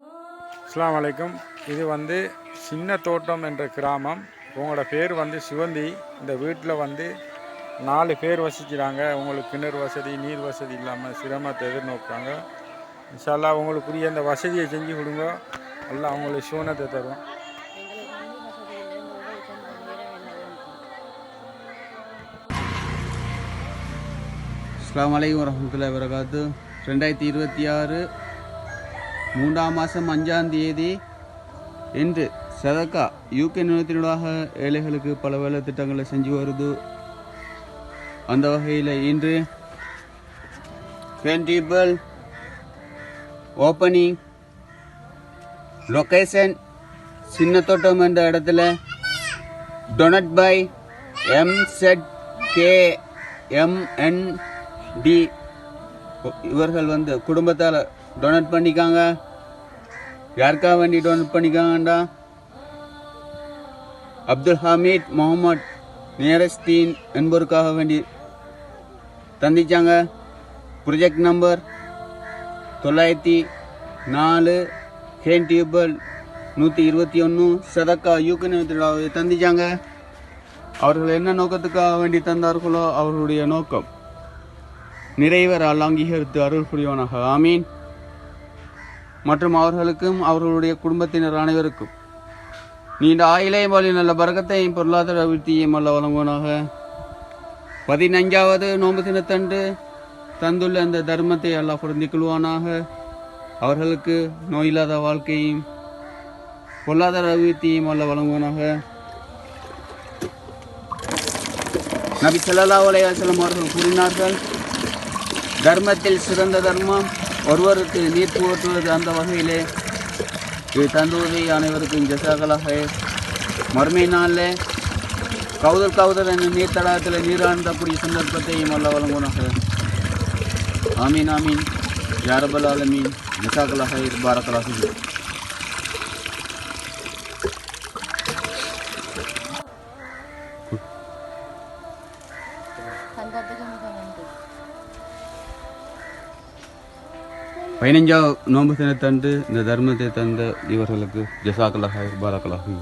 அஸ்ஸலாமு அலைக்கும். இது வந்து சின்ன தோட்டம் என்ற கிராமம். உங்களோட பேர் வந்து சிவந்தி. இந்த வீட்டில் வந்து 4 பேர் வசிக்கிறாங்க. உங்களுக்கு கிணறு வசதி, நீர் வசதி இல்லாமல் சிரமத்தை எதிர்நோக்குறாங்க. இன்ஷா அல்லாஹ் உங்களுக்குரிய அந்த வசதியை செஞ்சு கொடுங்க. எல்லாம் அவங்களுக்கு சூனத்தை தரும். அஸ்ஸலாமு அலைக்கும் வரஹ்மத்துல்லாஹி வபரகாத்து. 2026 3ஆம் மாதம் 5ஆம் தேதி இன்று சதக்கா யூகே நிறுவனத்தினூடாக ஏழைகளுக்கு பல வேலை திட்டங்களை செஞ்சு வருது. அந்த வகையில் இன்று டேபிள் ஓப்பனிங் லொக்கேஷன் சின்ன தோட்டம் என்ற இடத்துல டொனட் பை MZKMND இவர்கள் வந்து குடும்பத்தால் டொனேட் பண்ணிக்காங்க. யாருக்காக வேண்டி டொனேட் பண்ணிக்காங்கண்டா அப்துல் ஹமீத் முகமது நியரஸ்தீன் என்பவருக்காக வேண்டி தந்திச்சாங்க. ப்ரொஜெக்ட் நம்பர் 904 ஹேன் டியூபல் 121 சதக்கா யூகே தந்திச்சாங்க. அவர்கள் என்ன நோக்கத்துக்காக வேண்டி தந்தார்களோ அவர்களுடைய நோக்கம் நிறைவேற அல்லாஹ் அங்கீகரித்து அருள் புரிவானாக. ஆமீன். மற்றும் அவர்களுக்கும் அவர்களுடைய குடும்பத்தினர் அனைவருக்கும் நீண்ட ஆயிலையும் வழி நல்ல பரக்கத்தையும் பொருளாதார அபிவிருத்தியையும் அல்ல வழங்குவனாக. 15வது நோன்பு தினத்தன்று தந்துள்ள அந்த தர்மத்தை அல்லாஹ் பொருந்திக் கொள்வானாக. அவர்களுக்கு நோயில்லாத வாழ்க்கையும் பொருளாதார அபிவிருத்தியையும் அல்ல வழங்குவனாக. நபி ஸல்லல்லாஹு அலைஹி வஸல்லம் அவர்கள் கூறினார்கள், தர்மத்தில் சிறந்த தர்மம் ஒருவருக்கு நீர் புகட்டுவது. அந்த வகையிலே இது தந்துவதை அனைவருக்கும் ஜஸாக்களாக. மறுமை நாளில் கவுதல் என்ற நீர் தடாகத்தில் நீராண்டக்கூடிய சந்தர்ப்பத்தையும் அல்ல வழங்குவனாக. ஆமீன் ஆமீன் யா ரப்பல் ஆலமீன். ஜஸாக்களாக பாரக்கல்லாஹு. பதினஞ்சாவது நோன்பு தினத்தன்று இந்த தர்மத்தை தந்த இவர்களுக்கு ஜஸாக்கல்லாஹ் பாரக்கல்லாஹு.